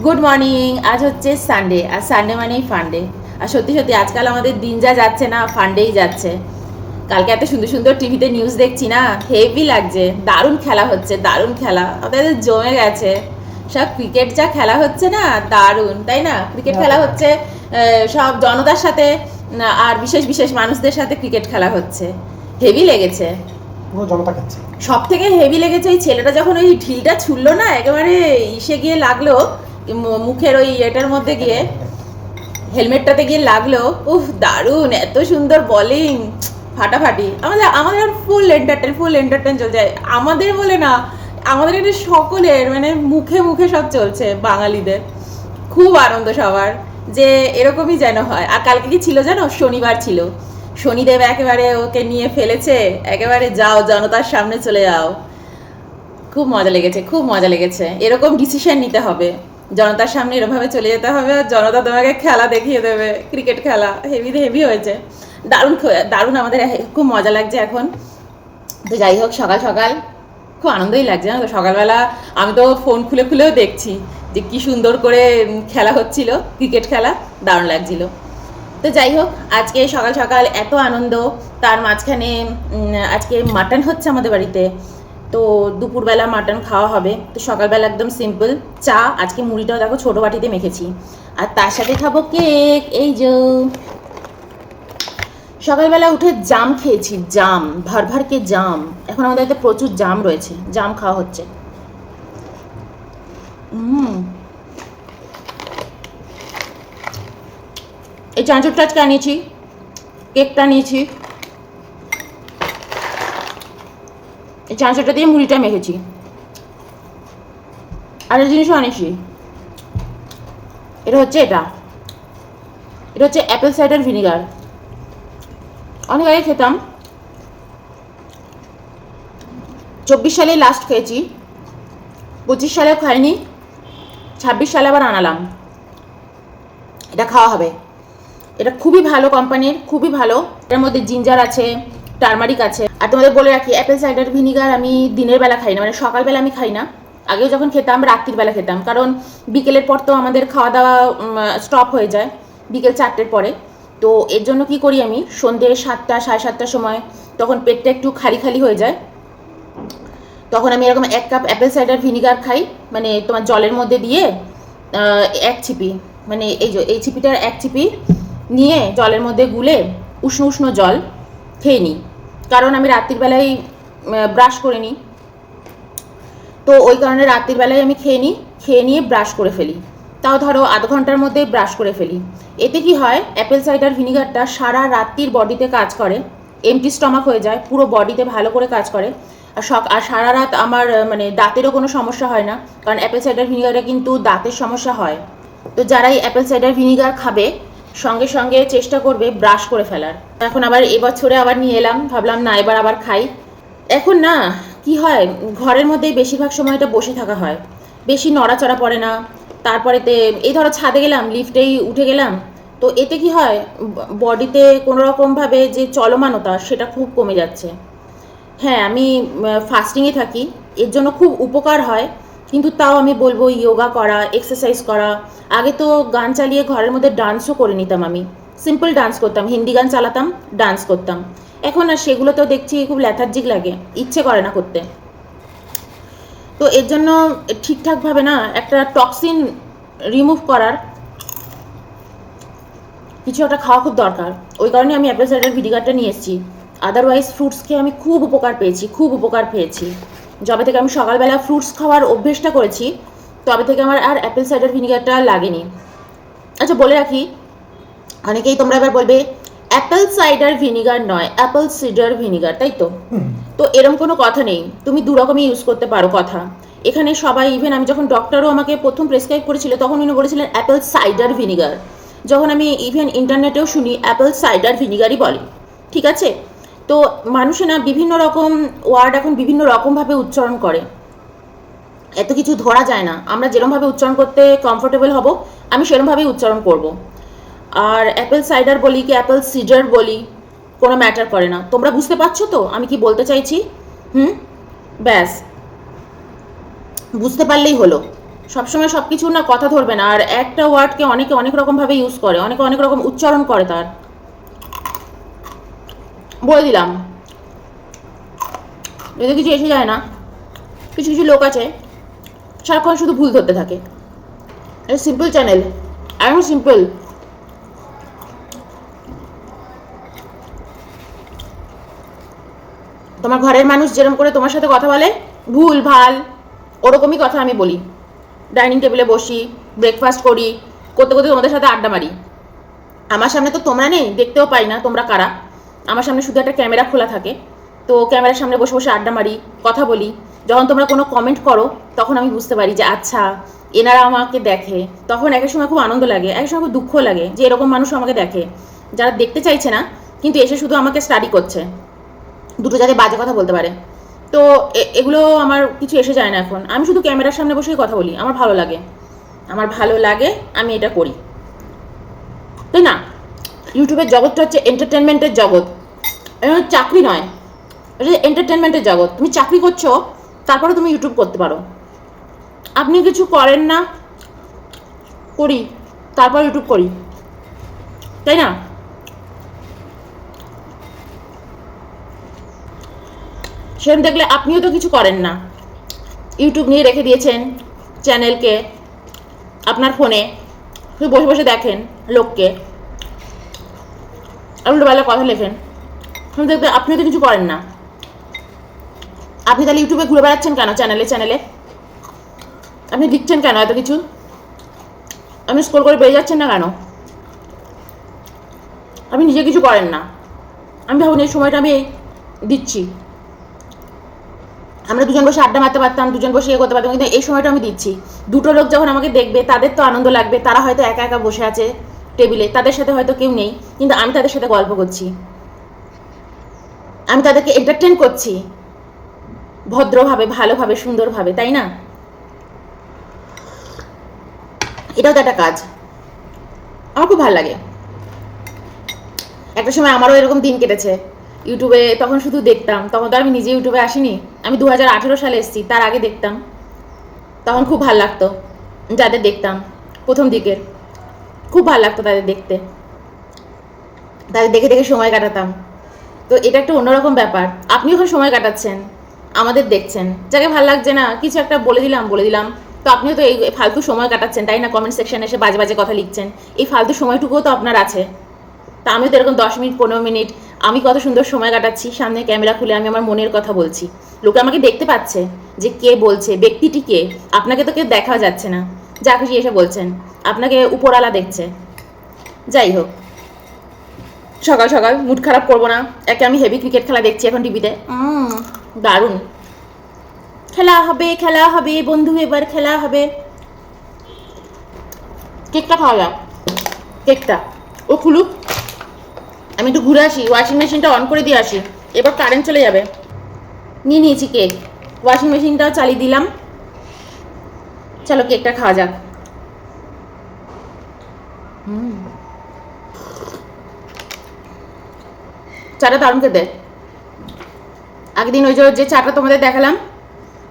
Good morning. আজ হচ্ছে Sunday, আর Sunday মানেই ফান্ডে। আর সত্যি সত্যি আজকাল আমাদের দিন যা যাচ্ছে না, ফান্ডেই যাচ্ছে। কালকে এত সুন্দর সুন্দর টিভিতে নিউজ দেখছি না, হেভি লাগছে। দারুণ খেলা হচ্ছে, দারুণ খেলা আমাদের জমে গেছে। সব ক্রিকেট যা খেলা হচ্ছে না, দারুণ, তাই না? ক্রিকেট খেলা হচ্ছে সব জনতার সাথে, আর বিশেষ বিশেষ মানুষদের সাথে ক্রিকেট খেলা হচ্ছে। হেভি লেগেছে, পুরো জনতা খাচ্ছে। সব থেকে হেভি লেগেছে ওই ছেলেটা যখন ওই ঢিলটা ছুড়লো না, একেবারে ইসে গিয়ে লাগলো, মুখের ওই এটার মধ্যে গিয়ে, হেলমেটটাতে গিয়ে লাগলো। উফ, দারুণ, এত সুন্দর বলিং, ফাটাফাটি। আমাদের আমাদের ফুল এন্টারটেন চলছে। আমাদের বলে না, আমাদের এটা সকলের, মানে মুখে মুখে সব চলছে বাঙালিদের। খুব আনন্দ সবার, যে এরকমই যেন হয়। আর কালকে কি ছিল জানো? শনিবার ছিল। শনিদেব একেবারে ওকে নিয়ে ফেলেছে, একেবারে যাও জনতার সামনে চলে যাও। খুব মজা লেগেছে, খুব মজা লেগেছে। এরকম ডিসিশন নিতে হবে, জনতার সামনে এরভাবে চলে যেতে হবে, আর জনতা তোমাকে খেলা দেখিয়ে দেবে। ক্রিকেট খেলা হেভি হেভি হয়েছে, দারুণ দারুণ। আমাদের খুব মজা লাগছে এখন। তো যাই হোক, সকাল সকাল খুব আনন্দই লাগছে না তো। সকালবেলা আমি তো ফোন খুলে খুলেও দেখছি যে কি সুন্দর করে খেলা হচ্ছিল, ক্রিকেট খেলা, দারুণ লাগছিল। তো যাই হোক, আজকে সকাল সকাল এত আনন্দ, তার মাঝখানে আজকে মাটন হচ্ছে আমাদের বাড়িতে। তো দুপুরবেলা মাটন খাওয়া হবে। তো সকালবেলা একদম সিম্পল চা, আজকে মুড়িটাও দেখো ছোটো বাটিতে মেখেছি, আর তার সাথে খাবো কেক। এই যে সকালবেলা উঠে জাম খেয়েছি, জাম, ভরভরকে জাম। এখন আমাদের বাড়িতে প্রচুর জাম রয়েছে, জাম খাওয়া হচ্ছে। এই চাঁচুরটা আজকে আনিয়েছি, কেকটা নিয়েছি, এই চাঁচুরটা দিয়ে মুড়িটা মেখেছি। আর একটা জিনিসও আনিয়েছি, এটা হচ্ছে এটা হচ্ছে অ্যাপেল সাইডার ভিনিগার। অনেক আগে খেতাম, 24 সালে লাস্ট খেয়েছি, 25 সালে খাইনি, 26 সালে আবার আনালাম। এটা খাওয়া হবে। এটা খুবই ভালো কোম্পানির, খুবই ভালো। এটার মধ্যে জিঞ্জার আছে, টারমারিক আছে। আর তোমাদের বলে রাখি, অ্যাপেল সাইডার ভিনিগার আমি দিনের বেলা খাই না, মানে সকালবেলা আমি খাই না। আগেও যখন খেতাম রাত্রির বেলা খেতাম, কারণ বিকেলের পর তো আমাদের খাওয়া দাওয়া স্টপ হয়ে যায় বিকেল 4টের পরে। তো এর জন্য কি করি, আমি সন্ধ্যে 7টা 7:30টার সময়, তখন পেটটা একটু খালি খালি হয়ে যায়, তখন আমি এরকম 1 কাপ অ্যাপেল সাইডার ভিনিগার খাই। মানে তোমার জলের মধ্যে দিয়ে 1 চিপি, মানে এই চিপিটার 1 চিপি নিয়ে জলের মধ্যে গুলে উষ্ণ উষ্ণ জল খেয়ে নিই। কারণ আমি রাত্রির বেলায় ব্রাশ করে নিই, তো ওই কারণে রাত্রির বেলায় আমি খেয়ে নিয়ে ব্রাশ করে ফেলি। তাও ধরো আধ ঘন্টার মধ্যে ব্রাশ করে ফেলি। এতে কি হয়, অ্যাপেল সাইডার ভিনিগারটা সারা রাত্রির বডিতে কাজ করে, এমটি স্টমাক হয়ে যায়, পুরো বডিতে ভালো করে কাজ করে। আর সারা রাত আমার মানে দাঁতেরও কোনো সমস্যা হয় না, কারণ অ্যাপেল সাইডার ভিনিগারে কিন্তু দাঁতের সমস্যা হয়। তো যারাই অ্যাপেল সাইডার ভিনিগার খাবে, সঙ্গে সঙ্গে চেষ্টা করবে ব্রাশ করে ফেলার। এখন আবার এবছরে আবার নিয়ে এলাম, ভাবলাম না এবার আবার খাই। এখন না কি হয়, ঘরের মধ্যেই বেশিরভাগ সময়টা বসে থাকা হয়, বেশি নড়াচড়া পড়ে না। তারপরেতে এই ধরো ছাদে গেলাম, লিফটেই উঠে গেলাম, তো এতে কি হয়, বডিতে কোনো রকমভাবে যে চলমানতা সেটা খুব কমে যাচ্ছে। হ্যাঁ, আমি ফাস্টিংয়ে থাকি, এর জন্য খুব উপকার হয়। কিন্তু তাও আমি বলবো যোগা করা, এক্সারসাইজ করা। আগে তো গান চালিয়ে ঘরের মধ্যে ডান্সও করে নিতাম, আমি সিম্পল ডান্স করতাম, হিন্দি গান চালাতাম, ডান্স করতাম। এখন আর সেগুলো তো দেখছি খুব ল্যাথার্জিক লাগে, ইচ্ছে করে না করতে। তো এর জন্য ঠিকঠাকভাবে না একটা টক্সিন রিমুভ করার কিছু একটা খাওয়া খুব দরকার। ওই কারণে আমি অ্যাপেল সাইডার ভিনিগারটা নিয়ে এসেছি। আদারওয়াইজ ফ্রুটস খেয়ে আমি খুব উপকার পেয়েছি, খুব উপকার পেয়েছি। যবে থেকে আমি সকালবেলা ফ্রুটস খাওয়ার অভ্যেসটা করেছি, তবে থেকে আমার আর অ্যাপেল সাইডার ভিনিগারটা লাগেনি। আচ্ছা বলে রাখি, অনেকেই তোমরা এবার বলবে অ্যাপেল সাইডার ভিনিগার নয়, অ্যাপেল সিডার ভিনিগার, তাই তো? তো এরকম কোনো কথা নেই, তুমি দু রকমই ইউজ করতে পারো। কথা এখানে সবাই, ইভেন আমি যখন ডক্টরও আমাকে প্রথম প্রেসক্রাইব করেছিল, তখন উনি বলেছিলেন অ্যাপেল সাইডার ভিনিগার। যখন আমি ইভেন ইন্টারনেটেও শুনি অ্যাপেল সাইডার ভিনিগারই বলে, ঠিক আছে? তো মানুষে না বিভিন্ন রকম ওয়ার্ড এখন বিভিন্ন রকমভাবে উচ্চারণ করে, এত কিছু ধরা যায় না। আমরা যেরকমভাবে উচ্চারণ করতে কমফোর্টেবল হব, আমি সেরকমভাবেই উচ্চারণ করব। আর অ্যাপেল সাইডার বলি কি অ্যাপেল সিডার বলি, কোনো ম্যাটার করে না। তোমরা বুঝতে পারছো তো আমি কি বলতে চাইছি? ব্যাস, বুঝতে পারলেই হলো। সবসময় সব কিছু না কথা ধরবে না, আর একটা ওয়ার্ডকে অনেকে অনেক রকমভাবে ইউজ করে, অনেকে অনেক রকম উচ্চারণ করে তার। বলে দিলাম, যদি কিছু এসে যায় না, কিছু কিছু লোক আছে সারাক্ষণ শুধু ভুল ধরতে থাকে। এটা সিম্পল চ্যানেল, একদম সিম্পল। তোমার ঘরের মানুষ যেরকম করে তোমার সাথে কথা বলে ভুল ভাল, ওরকমই কথা আমি বলি। ডাইনিং টেবিলে বসি, ব্রেকফাস্ট করি, করতে করতে তোমাদের সাথে আড্ডা মারি। আমার সামনে তো তোমরা নেই, দেখতেও পাই না তোমরা কারা। আমার সামনে শুধু একটা ক্যামেরা খোলা থাকে, তো ক্যামেরার সামনে বসে বসে আড্ডা মারি, কথা বলি। যখন তোমরা কোনো কমেন্ট করো তখন আমি বুঝতে পারি যে আচ্ছা এনারা আমাকে দেখে। তখন এক সময় খুব আনন্দ লাগে, এক সময় খুব দুঃখ লাগে যে এরকম মানুষ আমাকে দেখে, যারা দেখতে চাইছে না কিন্তু এসে শুধু আমাকে স্টাডি করছে, দুটো যাতে বাজে কথা বলতে পারে। তো এগুলো আমার কিছু এসে যায় না এখন। আমি শুধু ক্যামেরার সামনে বসেই কথা বলি, আমার ভালো লাগে, আমার ভালো লাগে, আমি এটা করি, তাই না? ইউটিউবের জগৎটা হচ্ছে এন্টারটেনমেন্টের জগৎ, চাকরি নয়। এটা এন্টারটেনমেন্টের জগৎ। তুমি চাকরি করছো, তারপরে তুমি ইউটিউব করতে পারো। আপনি কিছু করেন না, করি, তারপর ইউটিউব করি, তাই না? সেরকম দেখলে আপনিও তো কিছু করেন না, ইউটিউব নিয়ে রেখে দিয়েছেন চ্যানেলকে আপনার ফোনে, শুধু বসে বসে দেখেন লোককে, উল্টোপাল্টা কথা লেখেন, দেখবে আপনিও তো কিছু করেন না। আপনি তাহলে ইউটিউবে ঘুরে বেড়াচ্ছেন কেন? চ্যানেলে চ্যানেলে আপনি লিখছেন কেন এত কিছু? আপনি স্ক্রল করে বেরিয়ে যাচ্ছেন না কেন? আপনি নিজে কিছু করেন না। আমি ভাবুন এই সময়টা আমি দিচ্ছি, আমরা দুজন বসে আড্ডা মারতে পারতাম, দুজন বসে করতে পারতাম, কিন্তু এই সময়টা আমি দিচ্ছি। দুটো লোক যখন আমাকে দেখবে তাদের তো আনন্দ লাগবে, তারা হয়তো একা একা বসে আছে টেবিলে, তাদের সাথে হয়তো কেউ নেই, কিন্তু আমি তাদের সাথে গল্প করছি, আমি তাদেরকে এন্টারটেন করছি ভদ্রভাবে, ভালোভাবে, সুন্দরভাবে, তাই না? এটাও তো একটা কাজ, আমার খুব ভালো লাগে। একটা সময় আমারও এরকম দিন কেটেছে ইউটিউবে, তখন শুধু দেখতাম। তখন তো আমি নিজে ইউটিউবে আসিনি, আমি 2018 সালে এসেছি, তার আগে দেখতাম। তখন খুব ভালো লাগতো যাদের দেখতাম, প্রথম দিকের খুব ভালো লাগতো তাদের দেখতে, তাদের দেখে দেখে সময় কাটাতাম। তো এটা একটা অন্যরকম ব্যাপার। আপনি এখন সময় কাটাচ্ছেন, আমাদের দেখছেন, যাকে ভালো লাগছে না কিছু একটা বলে দিলাম, তো আপনিও তো এই ফালতু সময় কাটাচ্ছেন, তাই না? কমেন্ট সেকশনে এসে বাজে বাজে কথা লিখছেন, এই ফালতু সময়টুকুও তো আপনার আছে। তা আমিও তো এরকম 10 মিনিট 15 মিনিট আমি কত সুন্দর সময় কাটাচ্ছি, সামনে ক্যামেরা খুলে আমি আমার মনের কথা বলছি, লোকে আমাকে দেখতে পাচ্ছে যে কে বলছে, ব্যক্তিটি কে। আপনাকে তো কেউ দেখা যাচ্ছে না, যা খুশি এসে বলছেন, আপনাকে উপরওয়ালা দেখছে। যাই হোক, সকাল সকাল মুড খারাপ করবো না। একে আমি হেভি ক্রিকেট খেলা দেখছি এখন টিভিতে, দারুণ খেলা হবে, খেলা হবে বন্ধু, এবার খেলা হবে। কেকটা খাওয়া যাক, কেকটা ও খুলুক, আমি একটু ঘুরে আসি, ওয়াশিং মেশিনটা অন করে দিয়ে আসি, এবার কারেন্ট চলে যাবে। নিয়ে নিয়েছি কেক, ওয়াশিং মেশিনটাও চালিয়ে দিলাম, চলো কেকটা খাওয়া যাক। চাটা দারুণ খেতে। আগের দিন ওই যে চাটা তোমাদের দেখালাম,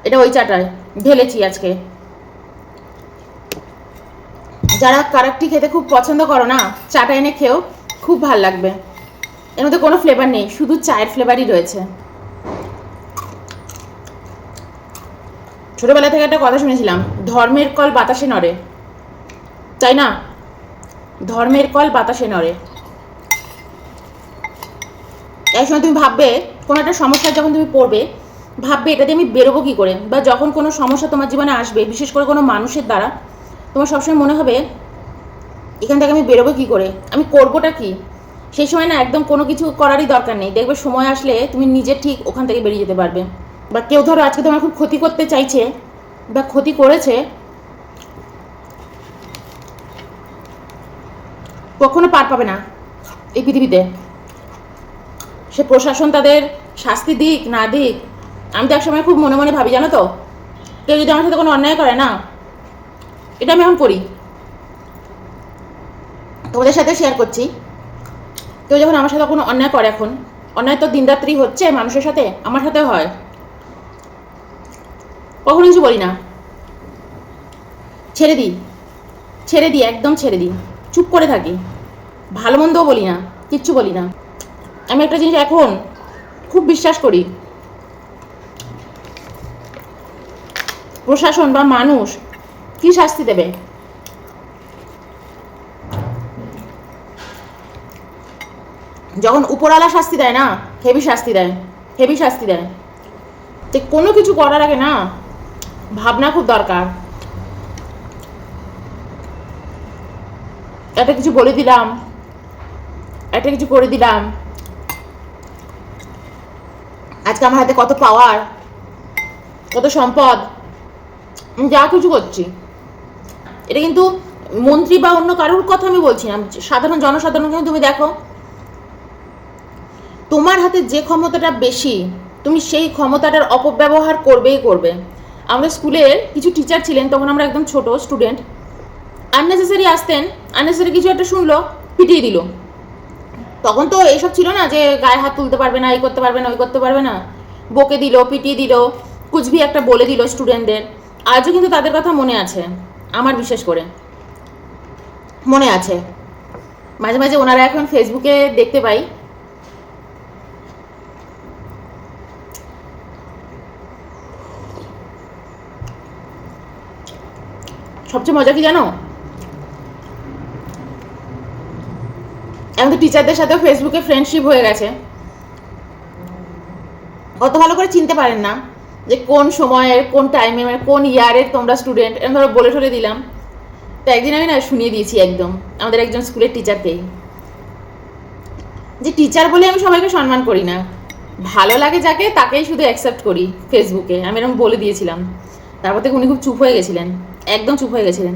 এটা ওই চাটায় ঢেলেছি আজকে। যারা কারাকটি খেতে খুব পছন্দ করো না, চাটা এনে খেও, খুব ভাল লাগবে। এর মধ্যে কোনো ফ্লেভার নেই, শুধু চায়ের ফ্লেভারই রয়েছে। ছোটবেলা থেকে একটা কথা শুনেছিলাম, ধর্মের কল বাতাসে নড়ে, তাই না? ধর্মের কল বাতাসে নড়ে। এক সময় তুমি ভাববে, কোনো একটা সমস্যায় যখন তুমি পড়বে, ভাববে এটা দিয়ে আমি বেরোবো কী করে, বা যখন কোনো সমস্যা তোমার জীবনে আসবে, বিশেষ করে কোনো মানুষের দ্বারা, তোমার সবসময় মনে হবে এখান থেকে আমি বেরোবো কী করে, আমি করবোটা কি। সেই সময় না একদম কোনো কিছু করারই দরকার নেই, দেখবে সময় আসলে তুমি নিজে ঠিক ওখান থেকে বেরিয়ে যেতে পারবে। বা কেউ ধরো আজকে তোমার খুব ক্ষতি করতে চাইছে বা ক্ষতি করেছে, কখনো পার পাবে না এই পৃথিবীতে। সে প্রশাসন তাদের শাস্তি দিক না দিক, আমি তো একসময় খুব মনে মনে ভাবি, জানো তো, কেউ যদি আমার সাথে কোনো অন্যায় করে না, এটা আমি এখন করি, তোমাদের সাথে শেয়ার করছি, কেউ যখন আমার সাথে কোনো অন্যায় করে, এখন অন্যায় তো দিনরাত্রি হচ্ছে মানুষের সাথে, আমার সাথেও হয়, কখনো কিছু বলি না। ছেড়ে দিই একদম ছেড়ে দিই, চুপ করে থাকি, ভালো মন্দও বলি না, কিচ্ছু বলি না। আমি একটা জিনিস এখন খুব বিশ্বাস করি, প্রশাসন বা মানুষ কি শাস্তি দেবে? যখন উপরওয়ালা শাস্তি দেয় না, হেভি শাস্তি দেয়। যে কোনো কিছু করার আগে না ভাবনা খুব দরকার। একটা কিছু বলে দিলাম, একটা কিছু করে দিলাম, আজকে আমার হাতে কত পাওয়ার, কত সম্পদ, যা কিছু করছি, এটা কিন্তু মন্ত্রী বা অন্য কারোর কথা আমি বলছি না, সাধারণ জনসাধারণকে তুমি দেখো, তোমার হাতে যে ক্ষমতাটা বেশি তুমি সেই ক্ষমতাটার অপব্যবহার করবেই করবে। আমাদের স্কুলের কিছু টিচার ছিলেন, তখন আমরা একদম ছোট স্টুডেন্ট, আননেসেসারি আসতেন, আননেসেসারি কিছু একটা শুনলো, পিটিয়ে দিল। তখন তো এইসব ছিল না যে গায়ে হাত তুলতে পারবে না, এই করতে পারবে না, ওই করতে পারবে না, বকে দিল, পিটিয়ে দিল, কুচবি একটা বলে দিল স্টুডেন্টদের। আজও কিন্তু তাদের কথা মনে আছে, আমার বিশেষ করে মনে আছে। মাঝে মাঝে ওনারা এখন ফেসবুকে দেখতে পাই, সবচেয়ে মজা কি জানো, এখন তো টিচারদের সাথেও ফেসবুকে ফ্রেন্ডশিপ হয়ে গেছে, অত ভালো করে চিনতে পারেন না যে কোন সময়ের, কোন টাইমে, মানে কোন ইয়ারের তোমরা স্টুডেন্ট, এরকম ধরো বলে ঠলে দিলাম। তো একদিন আমি না শুনিয়ে দিয়েছি একদম আমাদের একজন স্কুলের টিচারকেই, যে টিচার বলে আমি সবাইকে সম্মান করি না, ভালো লাগে যাকে তাকেই শুধু অ্যাকসেপ্ট করি ফেসবুকে, আমি এরকম বলে দিয়েছিলাম। তারপর থেকে উনি খুব চুপ হয়ে গেছিলেন, একদম চুপ হয়ে গেছিলেন,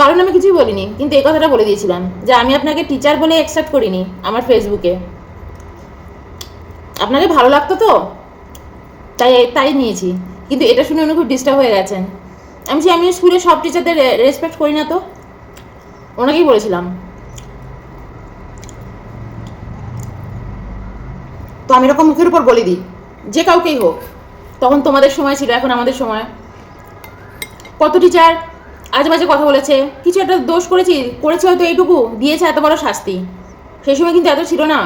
কারণ আমি কিছুই বলিনি, কিন্তু এই কথাটা বলে দিয়েছিলাম যে আমি আপনাকে টিচার বলে অ্যাকসেপ্ট করিনি আমার ফেসবুকে, আপনাকে ভালো লাগতো তো তাই নিয়েছি। কিন্তু এটা শুনে উনি খুব ডিস্টার্ব হয়ে গেছেন। আমি স্কুলে সব টিচারদের রেসপেক্ট করি না, তো ওনাকেই বলেছিলাম। তো আমি এরকম মুখের উপর বলে দিই যে কাউকেই হোক, তখন তোমাদের সময় ছিল, এখন আমাদের সময়। কত টিচার আজে বাজে কথা বলেছে, কিছু একটা দোষ করেছে হয়তো, এইটুকু দিয়েছে এত বড় শাস্তি। সেই সময় কিন্তু এত ছিল না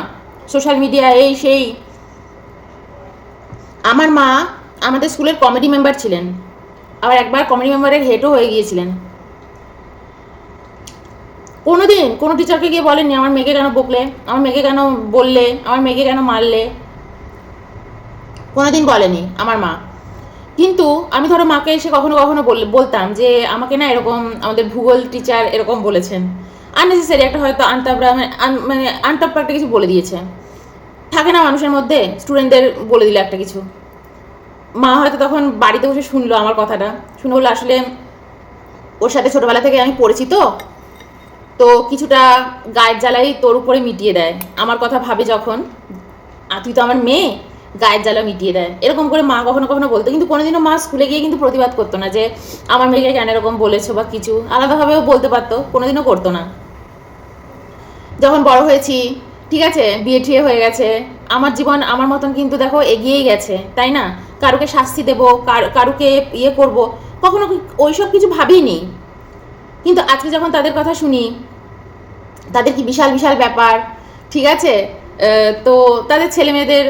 সোশ্যাল মিডিয়া, এই সেই। আমার মা আমাদের স্কুলের কমিটি মেম্বার ছিলেন, আবার একবার কমিটি মেম্বারের হেডও হয়ে গিয়েছিলেন। কোনোদিন কোনো টিচারকে গিয়ে বলেননি আমার মেয়েকে কেন বকলে, আমার মেয়েকে কেন বললে, আমার মেয়েকে কেন মারলে, কোনোদিন বলেনি আমার মা। কিন্তু আমি ধরো মাকে এসে কখনো কখনো বলতাম যে আমাকে না এরকম আমাদের ভূগোল টিচার এরকম বলেছেন, আননেসেসারি একটা হয়তো মানে আনটাপ্পা একটা কিছু বলে দিয়েছে, থাকে না মানুষের মধ্যে, স্টুডেন্টদের বলে দিলে একটা কিছু। মা হয়তো তখন বাড়িতে বসে শুনলো আমার কথাটা, শুনে বললো আসলে ওর সাথে ছোটোবেলা থেকে আমি পড়েছি, তো কিছুটা গায়ের জ্বালাই তোর উপরে মিটিয়ে দেয়, আমার কথা ভাবে যখন, তুই তো আমার মেয়ে, গায়ের জ্বালা মিটিয়ে দেয়, এরকম করে মা কখনো কখনো বলতো। কিন্তু কোনোদিনও মা স্কুলে গিয়ে কিন্তু প্রতিবাদ করতো না যে আমার মেয়েকে কেন এরকম বলেছো বা কিছু, আলাদাভাবেও বলতে পারতো, কোনোদিনও করতো না। যখন বড় হয়েছি, ঠিক আছে, বিয়ে ঠিয়ে হয়ে গেছে, আমার জীবন আমার মতন কিন্তু দেখো এগিয়েই গেছে, তাই না? কারুকে শাস্তি দেবো, কারুকে ইয়ে করবো, কখনো ওইসব কিছু ভাবিনি। কিন্তু আজকে যখন তাদের কথা শুনি, তাদের কি বিশাল বিশাল ব্যাপার, ঠিক আছে, তো তাদের ছেলে মেয়েদের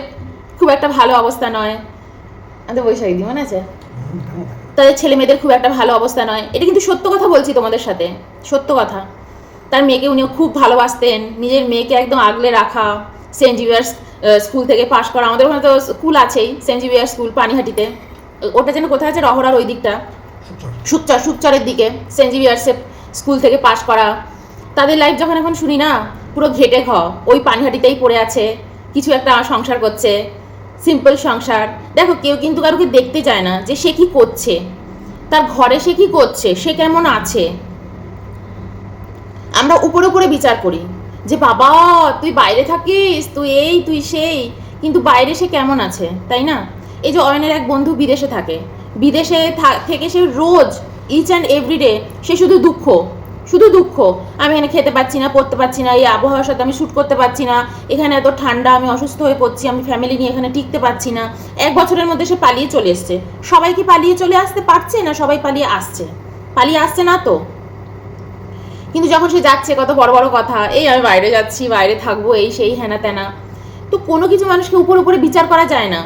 খুব একটা ভালো অবস্থা নয়, আমাদের বৈশাখী দি মনে আছে, তাদের ছেলে মেয়েদের খুব একটা ভালো অবস্থা নয়, এটা কিন্তু সত্য কথা বলছি তোমাদের সাথে, সত্য কথা। তার মেয়েকে উনিও খুব ভালোবাসতেন, নিজের মেয়েকে একদম আগলে রাখা, সেন্ট জেভিয়ার্স স্কুল থেকে পাশ করা, আমাদের ওখানে তো স্কুল আছেই, সেন্ট জেভিয়ার্স স্কুল পানিহাটিতে, ওটা যেন কোথায় আছে, রহরার ওই দিকটা, সুকচরের দিকে, সেন্ট জেভিয়ার্সে স্কুল থেকে পাশ করা। তাদের লাইফ যখন এখন শুনি না, পুরো ঘেটে ওই পানিহাটিতেই পড়ে আছে, কিছু একটা সংসার করছে, সিম্পল সংসার। দেখো কেউ কিন্তু কারোকে দেখতে চায় না যে সে কি করছে, তার ঘরে সে কি করছে, সে কেমন আছে। আমরা উপরে উপরে বিচার করি যে বাবা তুই বাইরে থাকিস, তুই এই তুই সেই, কিন্তু বাইরে সে কেমন আছে, তাই না? এই যে অয়নের এক বন্ধু বিদেশে থাকে, বিদেশে থেকে সে রোজ ইচ অ্যান্ড এভরিডে সে শুধু দুঃখ, শুধু দুঃখ। আমি এখানে খেতে পাচ্ছি না, পড়তে পারছি না, এই আবহাওয়ার সাথে আমি শ্যুট করতে পারছি না, এখানে এত ঠান্ডা, আমি অসুস্থ হয়ে পড়ছি, আমি ফ্যামিলি নিয়ে এখানে টিকতে পারছি না। 1 বছরের মধ্যে সে পালিয়ে চলে এসছে। সবাই কি পালিয়ে চলে আসতে পারছে? না সবাই পালিয়ে আসছে? পালিয়ে আসছে না তো। কিন্তু যখন সে যাচ্ছে কত বড় বড় কথা, এই আমি বাইরে যাচ্ছি, বাইরে থাকবো, এই সেই হেনা তেনা। তো কোনো কিছু মানুষকে উপর উপরে বিচার করা যায় না।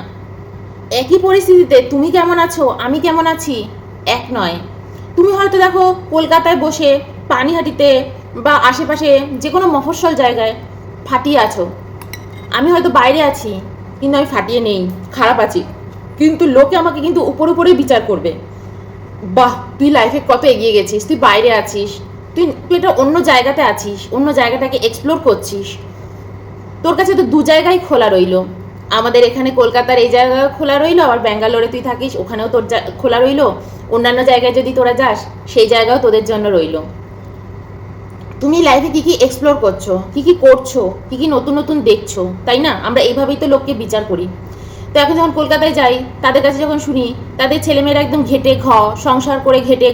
একই পরিস্থিতিতে তুমি কেমন আছো, আমি কেমন আছি, এক নয়। তুমি হয়তো দেখো কলকাতায় বসে পানিহাটিতে বা আশেপাশে যে কোনো মফস্বল জায়গায় ফাটিয়ে আছো, আমি হয়তো বাইরে আছি কিন্তু আমি ফাটিয়ে নেই, খারাপ আছি, কিন্তু লোকে আমাকে কিন্তু উপর উপরেই বিচার করবে। বাহ, তুই লাইফে কত এগিয়ে গেছিস, তুই বাইরে আছিস, তুই তুই একটা অন্য জায়গাতে আছিস, অন্য জায়গাটাকে এক্সপ্লোর করছিস, তোর কাছে তো 2 জায়গায় খোলা রইলো। আমাদের এখানে কলকাতার এই জায়গা খোলা রইলো, আবার ব্যাঙ্গালোরে তুই থাকিস, ওখানেও তোর খোলা রইলো। অন্যান্য জায়গায় যদি তোরা যাস, সেই জায়গাও তোদের জন্য রইলো। তুমি লাইফে কি কি এক্সপ্লোর করছো, কি কি করছো, কি কি নতুন নতুন দেখছো, তাই না? আমরা এইভাবেই তো লোককে বিচার করি। তো এখন যখন কলকাতায় যাই, তাদের কাছে যখন শুনি তাদের ছেলেমেয়েরা একদম ঘেটে সংসার করে ঘেটে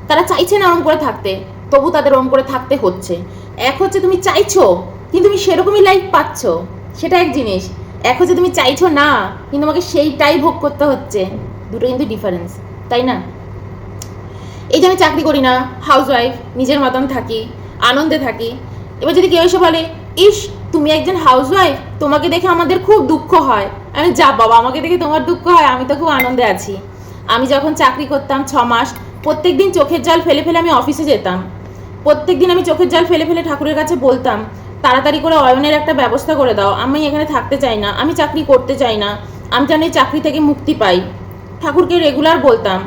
তারা চাইছে না ওরম করে থাকতে, তবু তাদের ওরম করে থাকতে হচ্ছে। এক হচ্ছে তুমি চাইছো কিন্তু তুমি সেরকমই লাইফ পাচ্ছ, সেটা এক জিনিস। এক হচ্ছে তুমি চাইছো না কিন্তু তোমাকে সেইটাই ভোগ করতে হচ্ছে, দুটো কিন্তু ডিফারেন্স, তাই না? এই যে আমি চাকরি করি না, হাউসওয়াইফ, নিজের মতন থাকি, আনন্দে থাকি। এবার যদি কেউ এসে বলে, ইস তুমি একজন হাউসওয়াইফ, তোমাকে দেখে আমাদের খুব দুঃখ হয়, আমি যা বাবা, আমাকে দেখে তোমার দুঃখ হয়, আমি তো খুব আনন্দে আছি। আমি যখন চাকরি করতাম 6 মাস, প্রত্যেক দিন চোখের জল ফেলে ফেলে আমি অফিসে যেতাম। প্রত্যেক দিন আমি চোখের জল ফেলে ফেলে ঠাকুরের কাছে বলতাম, তাড়াতাড়ি করে অয়নের একটা ব্যবস্থা করে দাও, আমি এখানে থাকতে চাই না, আমি চাকরি করতে চাই না, আমি যেন এই চাকরি থেকে মুক্তি পাই। ঠাকুরকে রেগুলার বলতাম।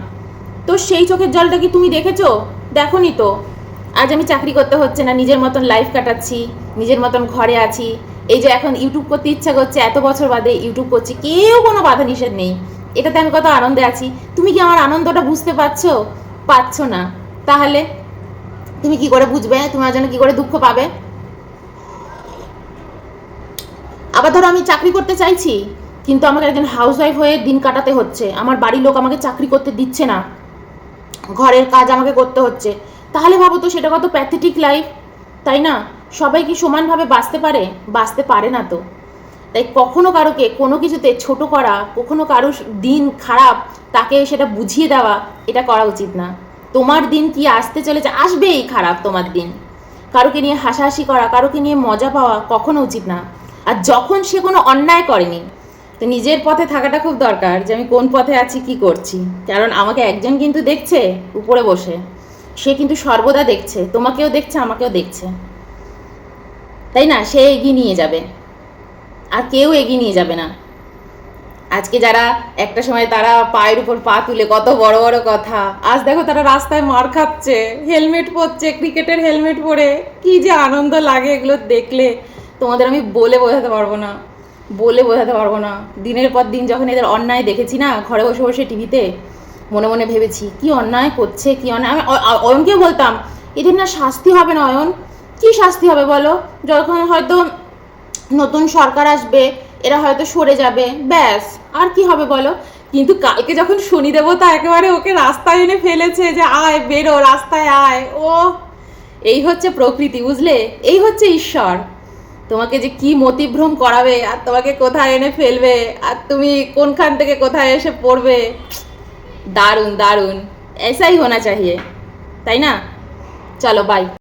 তো সেই চোখের জলটা কি তুমি দেখেছো? দেখোনি তো। আজ আমি চাকরি করতে হচ্ছে না, নিজের মতন লাইফ কাটাচ্ছি, নিজের মতন ঘরে আছি। এই যে এখন ইউটিউব করতে ইচ্ছা করছে, এত বছর বাদে ইউটিউব করছি, কেউ কোনো বাধা নিষেধ নেই, এটাতে আমি কত আনন্দে আছি। তুমি কি আমার আনন্দটা বুঝতে পারছো? পারছো না। তাহলে তুমি কি করে বুঝবে? তোমার জন্য কি করে দুঃখ পাবে? আবার ধরো আমি চাকরি করতে চাইছি কিন্তু আমাকে একজন হাউসওয়াইফ হয়ে দিন কাটাতে হচ্ছে, আমার বাড়ির লোক আমাকে চাকরি করতে দিচ্ছে না, ঘরের কাজ আমাকে করতে হচ্ছে, তাহলে ভাবো তো সেটা কত প্যাথেটিক লাইফ, তাই না? সবাই কি সমানভাবে বাঁচতে পারে? বাঁচতে পারে না তো। তাই কখনো কারোকে কোনো কিছুতে ছোট করা, কখনো কারো দিন খারাপ তাকে সেটা বুঝিয়ে দেওয়া, এটা করা উচিত না। তোমার দিন কি আসতে চলেছে, আসবেই খারাপ তোমার দিন। কারোকে নিয়ে হাসাহাসি করা, কারোকে নিয়ে মজা পাওয়া কখনো উচিত না। আর যখন সে কোনো অন্যায় করেনি, তো নিজের পথে থাকাটা খুব দরকার, যে আমি কোন পথে আছি, কি করছি। কারণ আমাকে একজন কিন্তু দেখছে উপরে বসে, সে কিন্তু সর্বদা দেখছে, তোমাকেও দেখছে, আমাকেও দেখছে, তাই না? সে এগিয়ে নিয়ে যাবে, আর কেউ এগিয়ে নিয়ে যাবে না। আজকে যারা একটা সময় তারা পায়ের উপর পা তুলে কত বড় বড় কথা, আজ দেখো তারা রাস্তায় মার খাচ্ছে, হেলমেট পরছে, ক্রিকেটের হেলমেট পরে, কি যে আনন্দ লাগে এগুলো দেখলে, তোমাদের আমি বলে বোঝাতে পারবো না, বলে বোঝাতে পারবো না। দিনের পর দিন যখন এদের অন্যায় দেখেছি না, ঘরে বসে বসে টিভিতে, মনে মনে ভেবেছি কি অন্যায় করছে, কি অন্যায়। আমি অয়নকেও বলতাম, এদের না শাস্তি হবে না অয়ন, কি শাস্তি হবে বলো? যখন হয়তো নতুন সরকার আসবে, এরা হয়তো সরে যাবে, ব্যাস, আর কি হবে বলো? কিন্তু কালকে যখন শনি দেবতা একেবারে ওকে রাস্তায় এনে ফেলেছে, যে আয় বেরো, রাস্তায় আয়, ও এই হচ্ছে প্রকৃতি, বুঝলে? এই হচ্ছে ঈশ্বর, তোমাকে যে কি মতিভ্রম করাবে, আর তোমাকে কোথায় এনে ফেলবে, আর তুমি কোনখান থেকে কোথায় এসে পড়বে। দারুণ দারুণ, ऐसा ही होना चाहिए, তাই না? চলো বাই।